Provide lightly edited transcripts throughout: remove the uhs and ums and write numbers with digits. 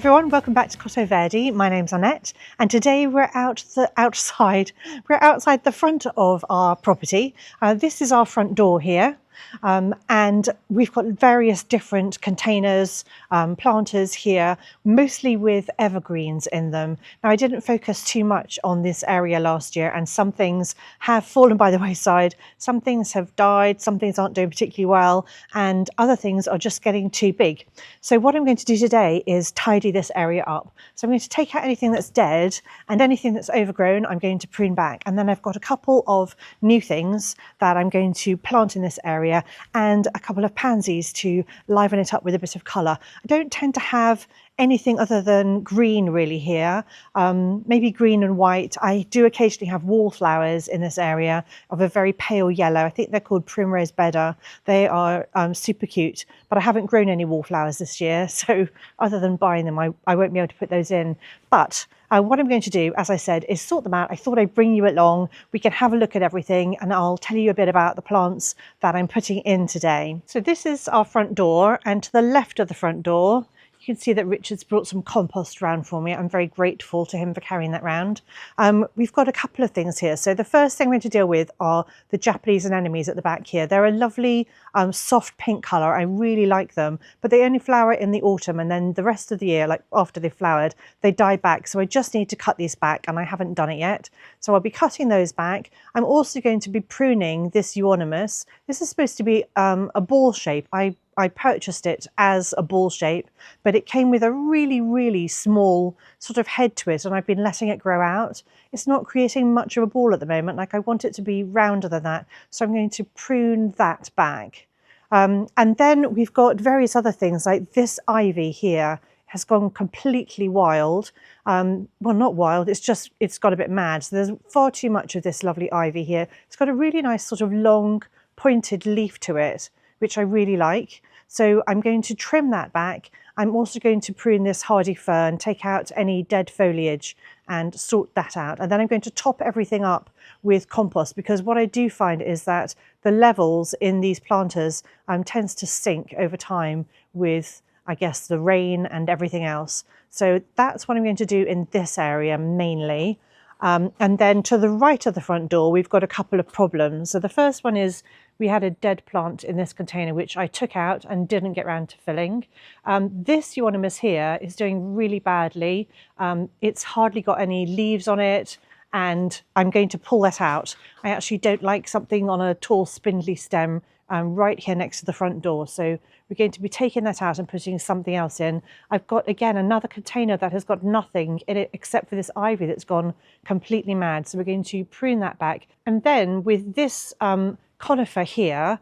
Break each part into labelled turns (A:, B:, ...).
A: everyone, welcome back to Cottoverdi. My name's Annette, and today we're outside the front of our property. This is our front door here, and we've got various different containers, planters here, mostly with evergreens in them. Now, I didn't focus too much on this area last year, and some things have fallen by the wayside, some things have died, some things aren't doing particularly well, and other things are just getting too big. So what I'm going to do today is tidy this area up. So I'm going to take out anything that's dead, and anything that's overgrown I'm going to prune back. And then I've got a couple of new things that I'm going to plant in this area, and a couple of pansies to liven it up with a bit of colour. I don't tend to have anything other than green really here, maybe green and white. I do occasionally have wallflowers in this area of a very pale yellow. I think they're called primrose bedder. They are super cute, but I haven't grown any wallflowers this year, so other than buying them, I won't be able to put those in. But what I'm going to do, as I said, is sort them out. I thought I'd bring you along. We can have a look at everything, and I'll tell you a bit about the plants that I'm putting in today. So this is our front door, and to the left of the front door, you can see that Richard's brought some compost around for me. I'm very grateful to him for carrying that round. We've got a couple of things here. So the first thing I'm going to deal with are the Japanese anemones at the back here. They're a lovely soft pink colour. I really like them, but they only flower in the autumn, and then the rest of the year, like after they've flowered, they die back. So I just need to cut these back, and I haven't done it yet. So I'll be cutting those back. I'm also going to be pruning this Euonymus. This is supposed to be a ball shape. I purchased it as a ball shape, but it came with a really, really small sort of head to it, and I've been letting it grow out. It's not creating much of a ball at the moment. Like, I want it to be rounder than that, so I'm going to prune that back. And then we've got various other things, like this ivy here has gone completely wild. Well, not wild, it's got a bit mad. So there's far too much of this lovely ivy here. It's got a really nice sort of long pointed leaf to it, which I really like. So I'm going to trim that back. I'm also going to prune this hardy fern, take out any dead foliage and sort that out. And then I'm going to top everything up with compost, because what I do find is that the levels in these planters tends to sink over time with, I guess, the rain and everything else. So that's what I'm going to do in this area mainly. And then to the right of the front door, we've got a couple of problems. So the first one is we had a dead plant in this container, which I took out and didn't get around to filling. This Euonymus here is doing really badly. It's hardly got any leaves on it, and I'm going to pull that out. I actually don't like something on a tall spindly stem right here next to the front door. So we're going to be taking that out and putting something else in. I've got, again, another container that has got nothing in it except for this ivy that's gone completely mad. So we're going to prune that back. And then with this conifer here,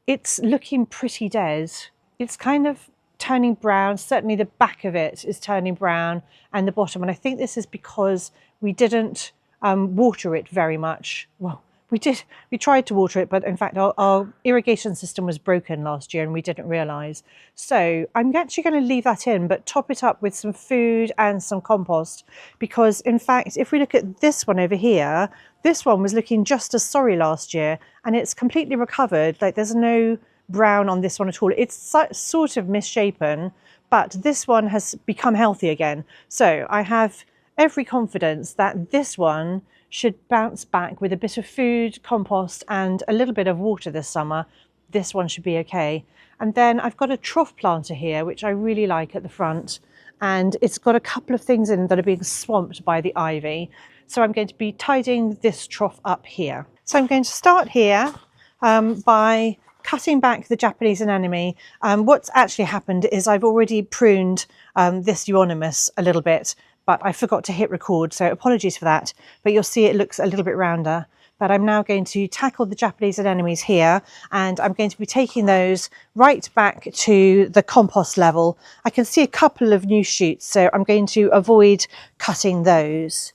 A: it's looking pretty dead. It's kind of turning brown. Certainly the back of it is turning brown, and the bottom. And I think this is because we didn't water it very much. Well, we tried to water it, but in fact our irrigation system was broken last year and we didn't realise. So I'm actually going to leave that in, but top it up with some food and some compost, because in fact, if we look at this one over here, this one was looking just as sorry last year, and it's completely recovered. Like, there's no brown on this one at all. It's sort of misshapen, but this one has become healthy again. So I have every confidence that this one should bounce back with a bit of food, compost, and a little bit of water this summer. This one should be okay. And then I've got a trough planter here, which I really like at the front, and it's got a couple of things in that are being swamped by the ivy. So I'm going to be tidying this trough up here. So I'm going to start here by cutting back the Japanese anemone. What's actually happened is I've already pruned this Euonymus a little bit, but I forgot to hit record, so apologies for that. But you'll see it looks a little bit rounder. But I'm now going to tackle the Japanese anemones here, and I'm going to be taking those right back to the compost level. I can see a couple of new shoots, so I'm going to avoid cutting those.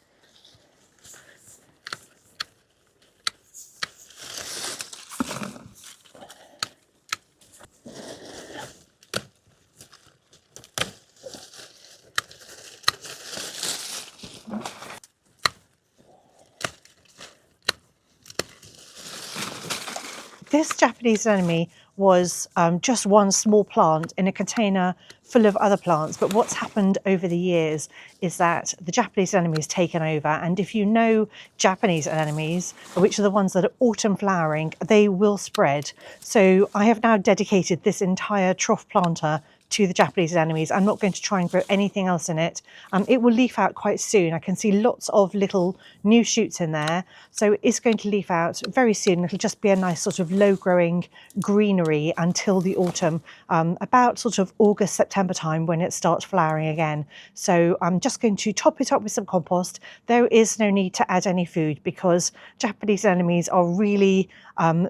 A: this Japanese anemone was just one small plant in a container full of other plants, but what's happened over the years is that the Japanese anemone has taken over, and if you know Japanese anemones, which are the ones that are autumn flowering, they will spread. So I have now dedicated this entire trough planter to the Japanese anemones. I'm not going to try and grow anything else in it. It will leaf out quite soon. I can see lots of little new shoots in there. So it's going to leaf out very soon. It'll just be a nice sort of low growing greenery until the autumn, about sort of August, September time when it starts flowering again. So I'm just going to top it up with some compost. There is no need to add any food because Japanese anemones are really,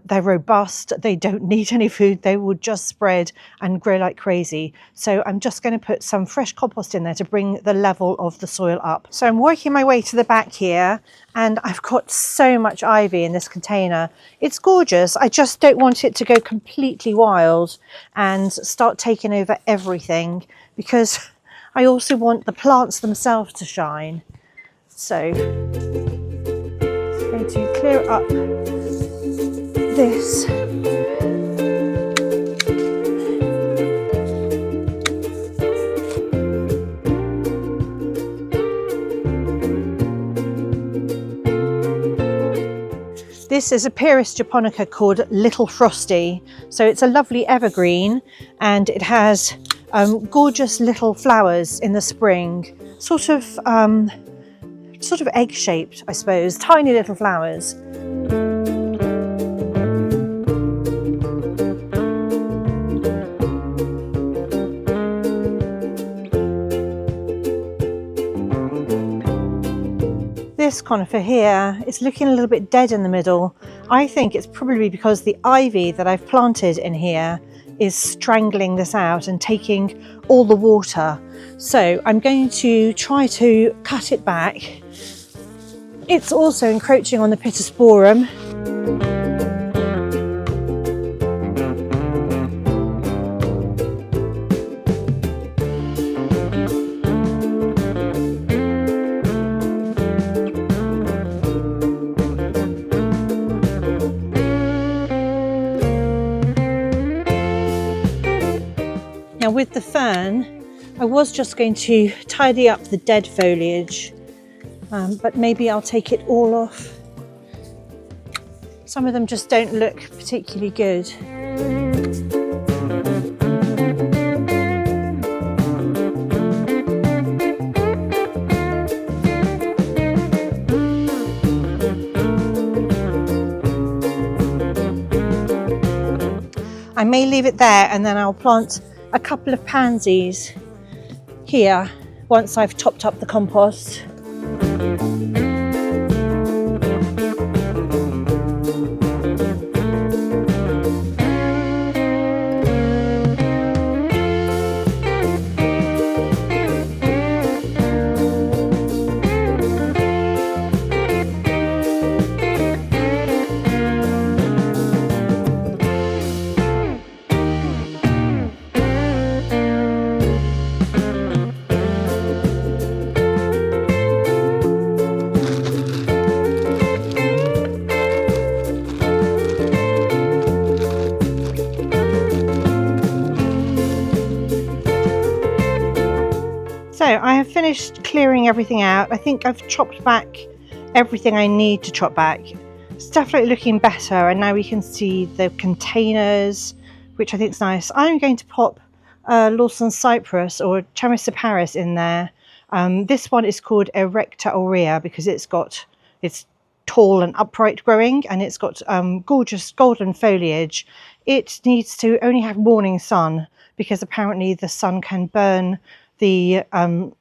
A: they're robust. They don't need any food. They will just spread and grow like crazy. So I'm just going to put some fresh compost in there to bring the level of the soil up. So I'm working my way to the back here, and I've got so much ivy in this container. It's gorgeous. I just don't want it to go completely wild and start taking over everything, because I also want the plants themselves to shine. So I'm going to clear up this. This is a Pieris japonica called Little Frosty. So it's a lovely evergreen, and it has gorgeous little flowers in the spring, sort of egg-shaped, I suppose, tiny little flowers. This conifer here is looking a little bit dead in the middle. I think it's probably because the ivy that I've planted in here is strangling this out and taking all the water. So I'm going to try to cut it back. It's also encroaching on the Pittosporum. Now with the fern, I was just going to tidy up the dead foliage, but maybe I'll take it all off. Some of them just don't look particularly good. I may leave it there, and then I'll plant a couple of pansies here once I've topped up the compost. So I have finished clearing everything out. I think I've chopped back everything I need to chop back. It's definitely looking better, and now we can see the containers, which I think is nice. I'm going to pop Lawson's cypress or Paris in there. This one is called Erecta aurea because it's tall and upright growing, and it's got gorgeous golden foliage. It needs to only have morning sun because apparently the sun can burn the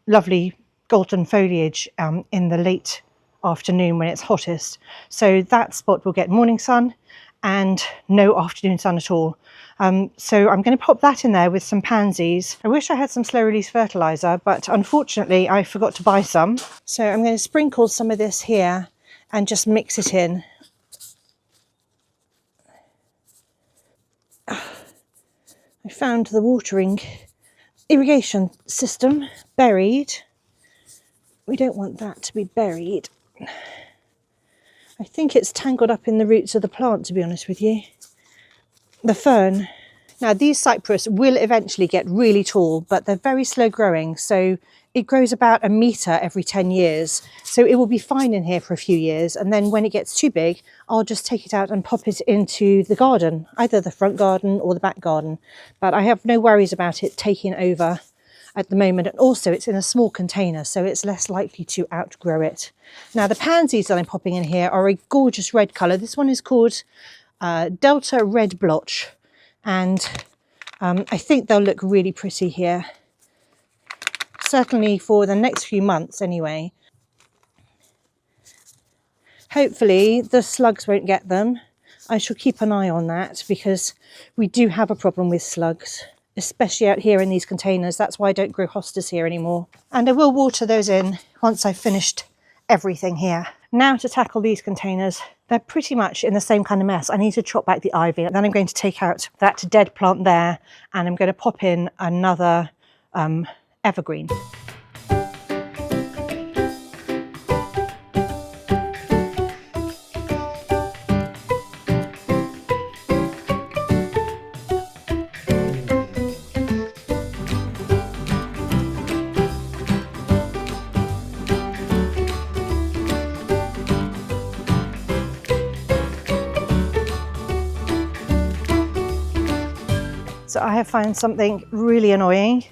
A: lovely golden foliage in the late afternoon when it's hottest. So that spot will get morning sun and no afternoon sun at all. So I'm going to pop that in there with some pansies. I wish I had some slow release fertilizer, but unfortunately I forgot to buy some. So I'm going to sprinkle some of this here and just mix it in. I found the watering irrigation system buried. We don't want that to be buried. I think it's tangled up in the roots of the plant, to be honest with you. the fern. Now these cypress will eventually get really tall, but they're very slow growing. So it grows about a metre every 10 years. So it will be fine in here for a few years. And then when it gets too big, I'll just take it out and pop it into the garden, either the front garden or the back garden. But I have no worries about it taking over at the moment. And also it's in a small container, so it's less likely to outgrow it. Now the pansies that I'm popping in here are a gorgeous red colour. This one is called Delta Red Blotch. And I think they'll look really pretty here. Certainly for the next few months anyway. Hopefully the slugs won't get them. I shall keep an eye on that because we do have a problem with slugs, especially out here in these containers. That's why I don't grow hostas here anymore. And I will water those in once I've finished everything here. Now to tackle these containers. They're pretty much in the same kind of mess. I need to chop back the ivy, and then I'm going to take out that dead plant there, and I'm going to pop in another evergreen. So I have found something really annoying.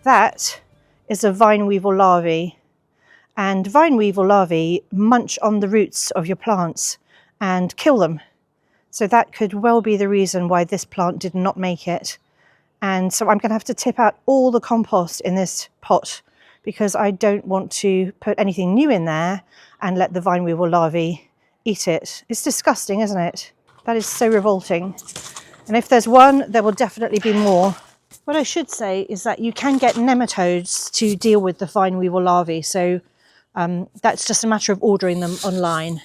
A: That is a vine weevil larvae, and vine weevil larvae munch on the roots of your plants and kill them. So that could well be the reason why this plant did not make it. And so I'm going to have to tip out all the compost in this pot because I don't want to put anything new in there and let the vine weevil larvae eat it. It's disgusting, isn't it? That is so revolting. And if there's one, there will definitely be more. What I should say is that you can get nematodes to deal with the vine weevil larvae. So that's just a matter of ordering them online.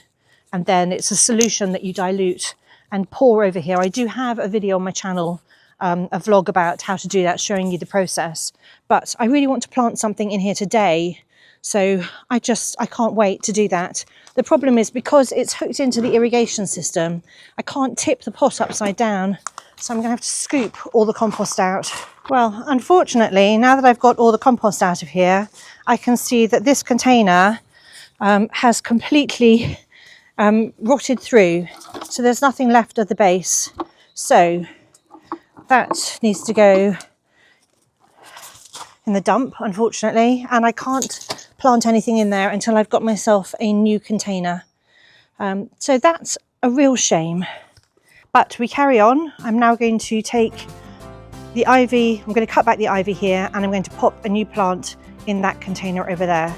A: And then it's a solution that you dilute and pour over here. I do have a video on my channel, a vlog about how to do that, showing you the process. But I really want to plant something in here today. So I can't wait to do that. The problem is because it's hooked into the irrigation system, I can't tip the pot upside down. So I'm going to have to scoop all the compost out. Well, unfortunately, now that I've got all the compost out of here, I can see that this container has completely rotted through. So there's nothing left of the base. So that needs to go in the dump, unfortunately, and I can't plant anything in there until I've got myself a new container. So that's a real shame. But we carry on. I'm now going to take the ivy, I'm going to cut back the ivy here, and I'm going to pop a new plant in that container over there.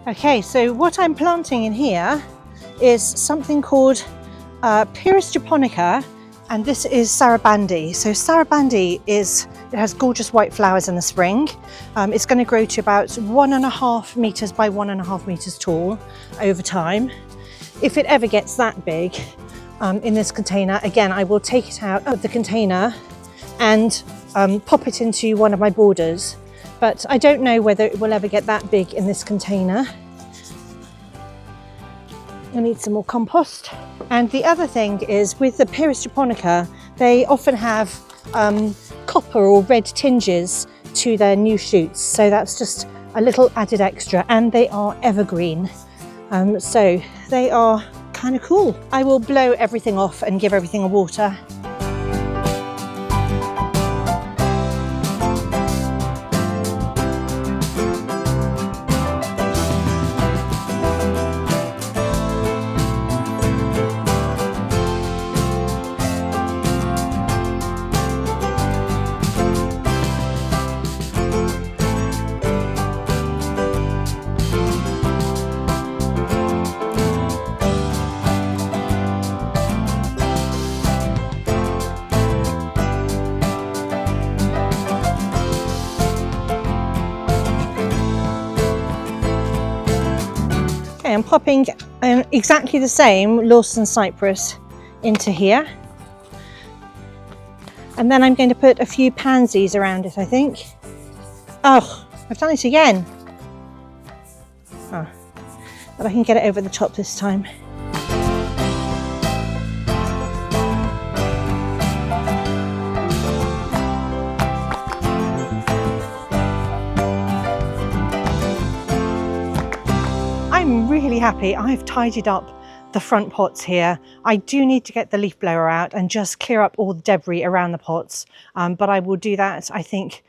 A: Okay, so what I'm planting in here is something called Pieris japonica, and this is sarabandi. So sarabandi it has gorgeous white flowers in the spring. It's going to grow to about 1.5 meters by 1.5 meters tall over time. If it ever gets that big in this container, again, I will take it out of the container and pop it into one of my borders. But I don't know whether it will ever get that big in this container. I need some more compost. And the other thing is with the Pieris japonica, they often have copper or red tinges to their new shoots. So that's just a little added extra, and they are evergreen. So they are kind of cool. I will blow everything off and give everything a water. Okay, I'm popping exactly the same Lawson cypress into here. And then I'm going to put a few pansies around it, I think. Oh, I've done it again. Oh, but I can get it over the top this time. I'm really happy. I've tidied up the front pots here. I do need to get the leaf blower out and just clear up all the debris around the pots, but I will do that, I think,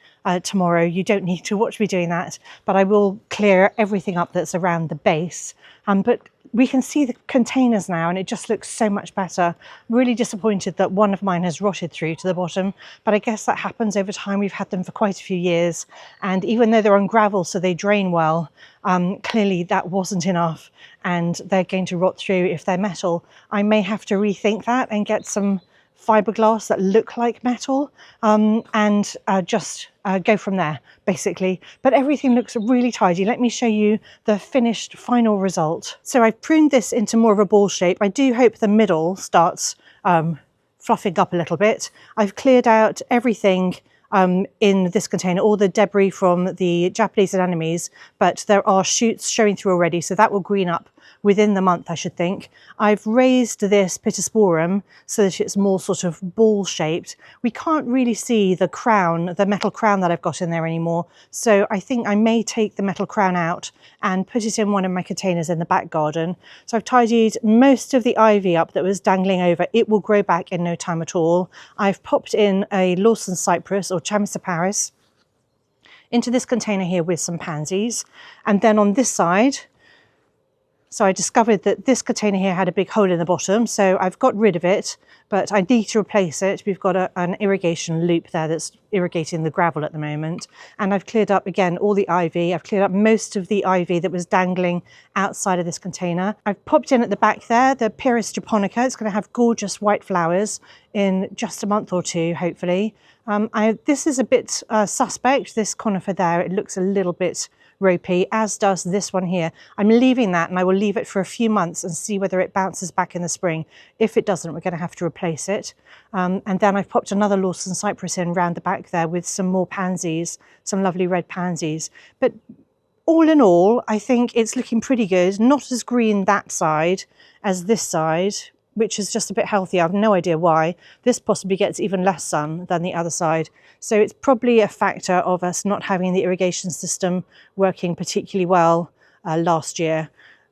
A: tomorrow. You don't need to watch me doing that, but I will clear everything up that's around the base. But we can see the containers now and it just looks so much better. I'm really disappointed that one of mine has rotted through to the bottom, but I guess that happens over time. We've had them for quite a few years, and even though they're on gravel so they drain well, clearly that wasn't enough and they're going to rot through if they're metal. I may have to rethink that and get some fiberglass that look like metal and just go from there, basically. But everything looks really tidy. Let me show you the finished final result. So I've pruned this into more of a ball shape. I do hope the middle starts fluffing up a little bit. I've cleared out everything in this container, all the debris from the Japanese anemones, but there are shoots showing through already, so that will green up within the month, I should think. I've raised this Pittosporum so that it's more sort of ball shaped. We can't really see the crown, the metal crown that I've got in there anymore, so I think I may take the metal crown out and put it in one of my containers in the back garden. So I've tidied most of the ivy up that was dangling over. It will grow back in no time at all. I've popped in a Lawson cypress or Pieris into this container here with some pansies, and then on this side, so I discovered that this container here had a big hole in the bottom, so I've got rid of it, but I need to replace it. We've got an irrigation loop there that's irrigating the gravel at the moment, and I've cleared up again all the ivy. I've cleared up most of the ivy that was dangling outside of this container. I've popped in at the back there the Pieris japonica. It's going to have gorgeous white flowers in just a month or two, hopefully. This is a bit suspect, this conifer there. It looks a little bit ropey, as does this one here. I'm leaving that and I will leave it for a few months and see whether it bounces back in the spring. If it doesn't, we're going to have to replace it. And then I've popped another Lawson cypress in round the back there with some more pansies, some lovely red pansies. But all in all, I think it's looking pretty good. Not as green that side as this side, which is just a bit healthier. I have no idea why. This possibly gets even less sun than the other side. So it's probably a factor of us not having the irrigation system working particularly well last year.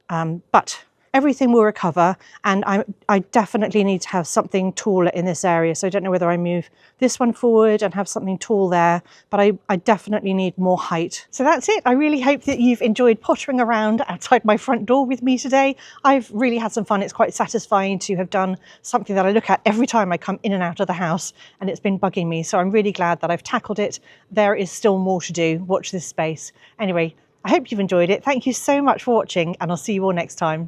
A: But everything will recover, and I definitely need to have something taller in this area. So I don't know whether I move this one forward and have something tall there, but I definitely need more height. So that's it. I really hope that you've enjoyed pottering around outside my front door with me today. I've really had some fun. It's quite satisfying to have done something that I look at every time I come in and out of the house, and it's been bugging me. So I'm really glad that I've tackled it. There is still more to do. Watch this space. Anyway, I hope you've enjoyed it. Thank you so much for watching, and I'll see you all next time.